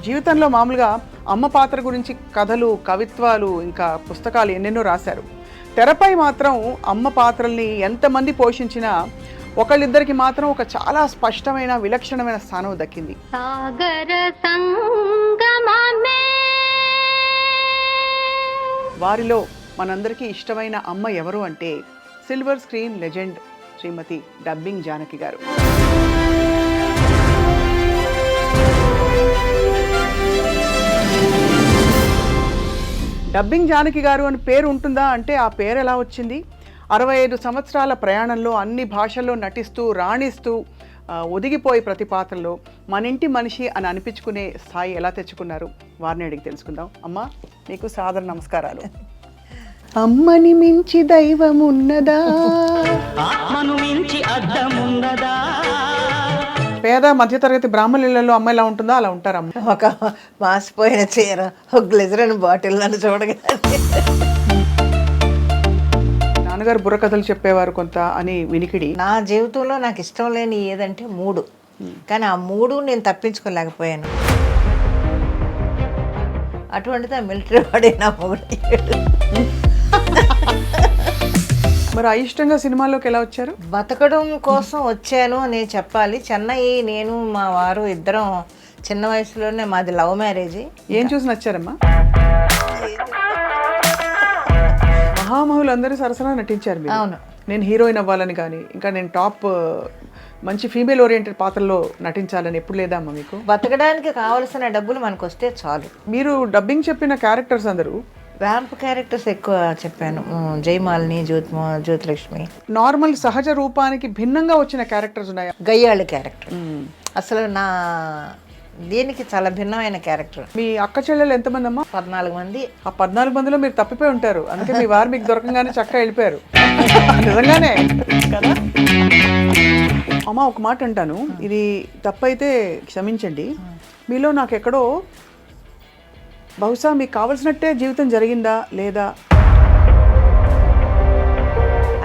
జీవితంలో మామూలుగా అమ్మ పాత్ర గురించి కథలు, కవిత్వాలు, ఇంకా పుస్తకాలు ఎన్నెన్నో రాశారు. తెరపై మాత్రం అమ్మ పాత్రల్ని ఎంతమంది పోషించినా ఒకళ్ళిద్దరికి మాత్రం ఒక చాలా స్పష్టమైన విలక్షణమైన స్థానం దక్కింది. సాగర సంగమమే. వారిలో మనందరికీ ఇష్టమైన అమ్మ ఎవరు అంటే సిల్వర్ స్క్రీన్ లెజెండ్ శ్రీమతి డబ్బింగ్ జానకి గారు. డబ్బింగ్ జానకి గారు అని పేరు ఉంటుందా అంటే ఆ పేరు ఎలా వచ్చింది? 65 సంవత్సరాల ప్రయాణంలో అన్ని భాషల్లో నటిస్తూ రాణిస్తూ ఒదిగిపోయి ప్రతి పాత్రలో మనింటి మనిషి అని అనిపించుకునే స్థాయి ఎలా తెచ్చుకున్నారు? వారిని అడిగి తెలుసుకుందాం. అమ్మ, మీకు సాదర నమస్కారాలు. అమ్మని మించి దైవం ఉన్నదా, ఆత్మను మించి అద్దమున్నదా? పేద మధ్యతరగతి బ్రాహ్మణులలో అమ్మ ఎలా ఉంటుందో అలా ఉంటారమ్మ. ఒక మాసిపోయిన చీర, ఒక గ్లిజరిన్ బాటిల్ నన్ను చూడగానే. నాన్నగారు బుర్రకథలు చెప్పేవారు కొంత అని వినికిడి. నా జీవితంలో నాకు ఇష్టం లేని ఏదంటే 3, కానీ ఆ 3 నేను తప్పించుకోలేకపోయాను. అటువంటిది ఆ మిలిటరీ వాడే నా మొగుడు. మరి అయిష్టంగా సినిమాల్లోకి ఎలా వచ్చారు? బతకడం కోసం వచ్చాను అని చెప్పాలి. చెన్నై, నేను మా వారు ఇద్దరం చిన్న వయసులోనే, మాది లవ్ మ్యారేజ్. ఏం చూసి నచ్చారమ్మా? మహామహులు అందరూ సరసన నటించారు మీరు. అవును. నేను హీరోయిన్ అవ్వాలని కానీ, ఇంకా నేను టాప్ మంచి ఫీమేల్ ఓరియంటెడ్ పాత్రలో నటించాలని ఎప్పుడు లేదా అమ్మ మీకు? బతకడానికి కావలసిన డబ్బులు మనకు వస్తే చాలు. మీరు డబ్బింగ్ చెప్పిన క్యారెక్టర్స్ అందరూ ర్యాంప్ క్యారెక్టర్స్ ఎక్కువ చెప్పాను. జయమాలిని, జ్యోతిలక్ష్మి. నార్మల్ సహజ రూపానికి భిన్నంగా వచ్చిన క్యారెక్టర్స్ ఉన్నాయా? గయ్యాళి క్యారెక్టర్ అసలు నా దీనికి చాలా భిన్నమైన క్యారెక్టర్. మీ అక్క చెల్లెలు ఎంతమంది అమ్మా? 14 మంది. ఆ 14 మందిలో మీరు తప్పిపోయి ఉంటారు, అందుకే మీ వారు మీకు దొరకంగానే చక్కగా వెళ్ళిపోయారు. నిజంగానే కదా అమ్మ. ఒక మాట అంటాను, ఇది తప్పైతే క్షమించండి. మీలో నాకు ఎక్కడో బహుశా మీకు కావలసినట్టే జీవితం జరిగిందా లేదా?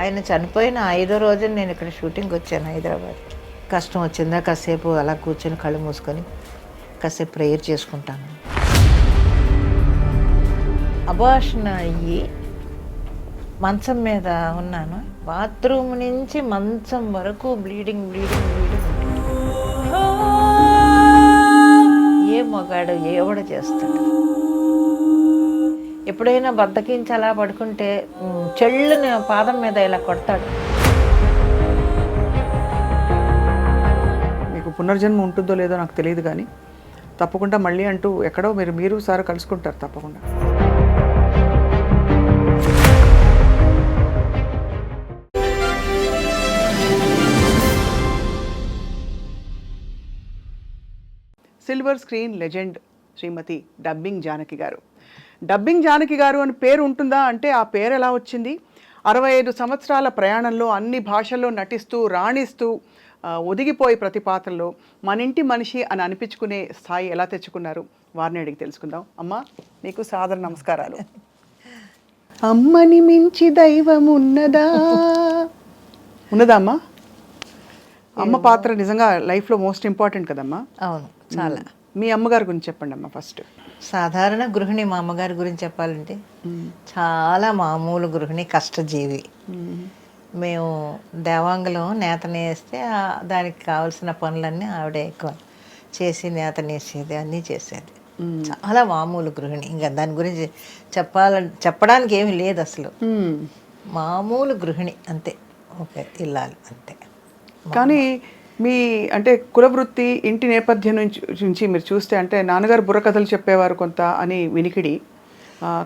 ఆయన చనిపోయిన 5వ రోజు నేను ఇక్కడ షూటింగ్కి వచ్చాను హైదరాబాద్. కష్టం వచ్చిందా కాసేపు అలా కూర్చొని కళ్ళు మూసుకొని కాసేపు ప్రేయర్ చేసుకుంటాను. అబార్షన్ అయ్యి మంచం మీద ఉన్నాను. బాత్రూమ్ నుంచి మంచం వరకు బ్లీడింగ్. ఏ మగాడు ఎవడ చేస్తాడు? ఎప్పుడైనా బద్దకించి అలా పడుకుంటే చెళ్ళుని పాదం మీద ఇలా కొడతాడు. మీకు పునర్జన్మ ఉంటుందో లేదో నాకు తెలియదు, కానీ తప్పకుండా మళ్ళీ అంటూ ఎక్కడో మీరు సార్ కలుసుకుంటారు తప్పకుండా. సిల్వర్ స్క్రీన్ లెజెండ్ శ్రీమతి డబ్బింగ్ జానకి గారు. డబ్బింగ్ జానకి గారు అని పేరు ఉంటుందా అంటే ఆ పేరు ఎలా వచ్చింది? 65 సంవత్సరాల ప్రయాణంలో అన్ని భాషల్లో నటిస్తూ రాణిస్తూ ఒదిగిపోయి ప్రతి పాత్రలో మనింటి మనిషి అని అనిపించుకునే స్థాయి ఎలా తెచ్చుకున్నారు? వారిని అడిగి తెలుసుకుందాం. అమ్మ, మీకు సాదర నమస్కారాలు. అమ్మని మించి దైవం ఉన్నదా? ఉన్నదా అమ్మా? అమ్మ పాత్ర నిజంగా లైఫ్లో మోస్ట్ ఇంపార్టెంట్ కదమ్మా. అవును, చాలా. మీ అమ్మగారి గురించి చెప్పండి అమ్మ ఫస్ట్. సాధారణ గృహిణి. మా అమ్మగారి గురించి చెప్పాలంటే చాలా మామూలు గృహిణి, కష్టజీవి. మేము దేవాంగలో నేత నేస్తే దానికి కావాల్సిన పనులన్నీ ఆవిడే ఎక్కువ చేసి నేత నేసేది, అన్నీ చేసేది. చాలా మామూలు గృహిణి. ఇంకా దాని గురించి చెప్పడానికి ఏమీ లేదు అసలు. మామూలు గృహిణి అంతే, ఓకే, ఇల్లాలి అంతే. కానీ మీ అంటే కులవృత్తి, ఇంటి నేపథ్యం నుంచి మీరు చూస్తే, అంటే నాన్నగారు బుర్రకథలు చెప్పేవారు కొంత అని వినికిడి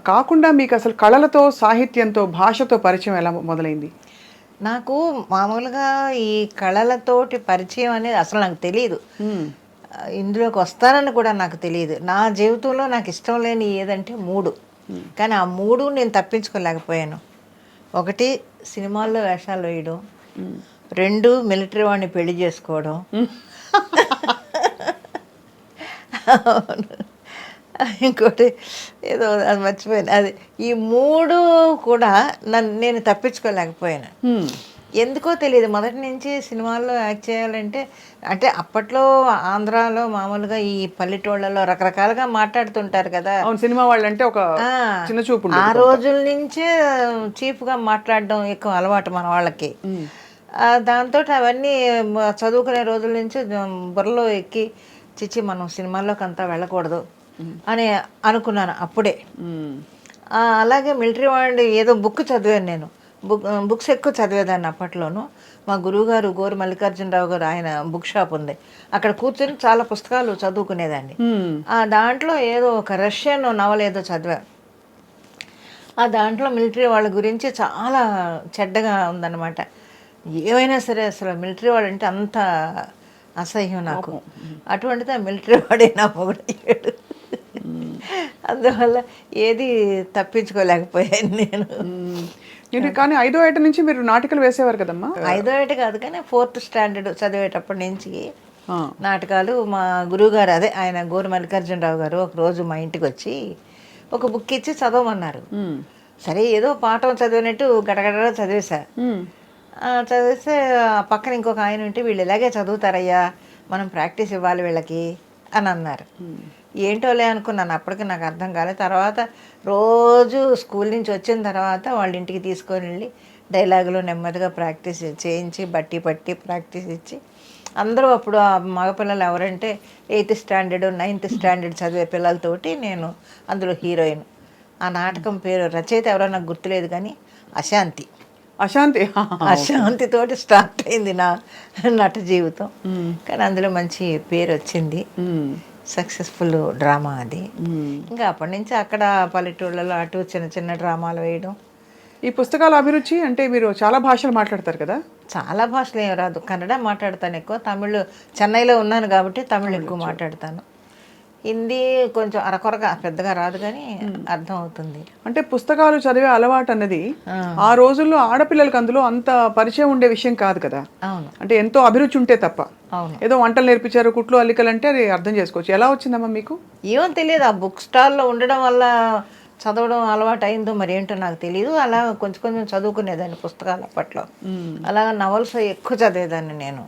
కాకుండా మీకు అసలు కళలతో, సాహిత్యంతో, భాషతో పరిచయం ఎలా మొదలైంది? నాకు మామూలుగా ఈ కళలతోటి పరిచయం అనేది అసలు నాకు తెలియదు. ఇందులోకి వస్తానని కూడా నాకు తెలియదు. నా జీవితంలో నాకు ఇష్టం లేని ఏదంటే 3, కానీ ఆ 3 నేను తప్పించుకోలేకపోయాను. 1 సినిమాల్లో వేషాలు వేయడం, 2 మిలిటరీ వాడిని పెళ్లి చేసుకోవడం, ఇంకోటి ఏదో అది మర్చిపోయాను. అది ఈ 3 కూడా నేను తప్పించుకోలేకపోయాను. ఎందుకో తెలియదు, మొదటి నుంచి సినిమాల్లో యాక్ట్ చేయాలంటే, అంటే అప్పట్లో ఆంధ్రాలో మామూలుగా ఈ పల్లెటూళ్ళలో రకరకాలుగా మాట్లాడుతుంటారు కదా. అవును, సినిమా వాళ్ళంటే ఒక ఆ, చిన్న చూపు ఆ రోజుల నుంచే చీప్గా మాట్లాడడం ఎక్కువ అలవాటు మన వాళ్ళకి. దాంతో అవన్నీ చదువుకునే రోజుల నుంచి బుర్రలో ఎక్కి, చిచ్చి మనం సినిమాల్లోకి అంతా వెళ్ళకూడదు అని అనుకున్నాను అప్పుడే. అలాగే మిలిటరీ వాళ్ళు ఏదో బుక్ చదివాను నేను. బుక్స్ ఎక్కువ చదివేదాన్ని అప్పట్లోను. మా గురువుగారు గోరు మల్లికార్జునరావు గారు, ఆయన బుక్ షాప్ ఉంది, అక్కడ కూర్చొని చాలా పుస్తకాలు చదువుకునేదాన్ని. దాంట్లో ఏదో ఒక రష్యన్ నవల ఏదో చదివా. దాంట్లో మిలిటరీ వాళ్ళ గురించి చాలా చెడ్డగా ఉందన్నమాట. ఏమైనా సరే అసలు మిలిటరీ వాడు అంటే అంత అసహ్యం నాకు. అటువంటిది ఆ మిలిటరీ వాడే నా మొగుడయ్యాడు. అందువల్ల ఏది తప్పించుకోలేకపోయాను నేను. మీరు కానీ 5వ ఏట నుంచి మీరు నాటికలు వేసేవారు కదమ్మా? 5వ ఏట కాదు కానీ 4th స్టాండర్డ్ చదివేటప్పటి నుంచి నాటకాలు. మా గురువుగారు, అదే ఆయన గోరు మల్లికార్జునరావు గారు, ఒకరోజు మా ఇంటికి వచ్చి ఒక బుక్ ఇచ్చి చదవమన్నారు. సరే ఏదో పాఠం చదివినట్టు గడగడ చదివేశా. చదివిస్తే పక్కన ఇంకొక ఆయన ఉంటే, వీళ్ళు ఇలాగే చదువుతారయ్యా, మనం ప్రాక్టీస్ ఇవ్వాలి వీళ్ళకి అని అన్నారు. ఏంటోలే అనుకున్నాను, అప్పటికి నాకు అర్థం కాలేదు. తర్వాత రోజు స్కూల్ నుంచి వచ్చిన తర్వాత వాళ్ళ ఇంటికి తీసుకొని వెళ్ళి డైలాగులు నెమ్మదిగా ప్రాక్టీస్ చేయించి, బట్టి పట్టి ప్రాక్టీస్ ఇచ్చి, అందరూ అప్పుడు ఆ మగపిల్లలు ఎవరంటే 8th స్టాండర్డ్ 9th స్టాండర్డ్ చదివే పిల్లలతోటి నేను అందులో హీరోయిన్. ఆ నాటకం పేరు రచయిత ఎవరో నాకు గుర్తులేదు కానీ అశాంతి. అశాంతితోటి స్టార్ట్ అయింది నా నట జీవితం. కానీ అందులో మంచి పేరు వచ్చింది, సక్సెస్ఫుల్ డ్రామా అది. ఇంకా అప్పటి నుంచి అక్కడ పల్లెటూళ్ళలో అటు చిన్న చిన్న డ్రామాలు వేయడం. ఈ పుస్తకాల అభిరుచి అంటే మీరు చాలా భాషలు మాట్లాడతారు కదా? చాలా భాషలు ఏం రాదు, కన్నడ మాట్లాడతాను ఎక్కువ. తమిళ్ చెన్నైలో ఉన్నాను కాబట్టి తమిళ్ ఎక్కువ మాట్లాడతాను. హిందీ కొంచెం అరకొరగా, పెద్దగా రాదు కానీ అర్థం అవుతుంది. అంటే పుస్తకాలు చదివే అలవాటు అన్నది ఆ రోజుల్లో ఆడపిల్లలకి అందులో అంత పరిచయం ఉండే విషయం కాదు కదా. అవును, అంటే ఎంతో అభిరుచి ఉంటే తప్ప. అవును, ఏదో వంటలు నేర్పించారు, కుట్లు అల్లికలు అంటే అది అర్థం చేసుకోవచ్చు. ఎలా వచ్చిందమ్మా మీకు? ఏమో తెలియదు, ఆ బుక్ స్టాల్లో ఉండడం వల్ల చదవడం అలవాటు అయిందో మరి ఏంటో నాకు తెలియదు. అలా కొంచెం కొంచెం చదువుకునేదాన్ని పుస్తకాలు అప్పట్లో. అలాగా నవల్స్ ఎక్కువ చదివేదాన్ని నేను.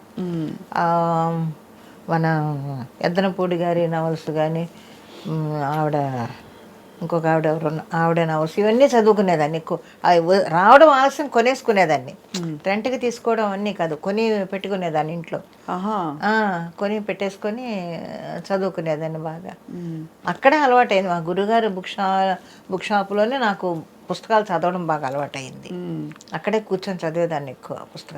మన ఎద్దనపూడి గారి నవల్స్ కానీ, ఆవిడ ఇంకొక ఆవిడ ఎవరు, ఆవిడ నవల్స్, ఇవన్నీ చదువుకునేదాన్ని ఎక్కువ. రావడం ఆలస్యం కొనేసుకునేదాన్ని. రెంట్కి తీసుకోవడం అన్నీ కాదు, కొని పెట్టుకునేదాన్ని ఇంట్లో. కొని పెట్టేసుకొని చదువుకునేదాన్ని బాగా. అక్కడే అలవాటైంది. మా గురుగారు బుక్ షాపులోనే నాకు పుస్తకాలు చదవడం బాగా అలవాటైంది. అక్కడే కూర్చొని చదివేదాన్ని ఎక్కువ పుస్తకాలు.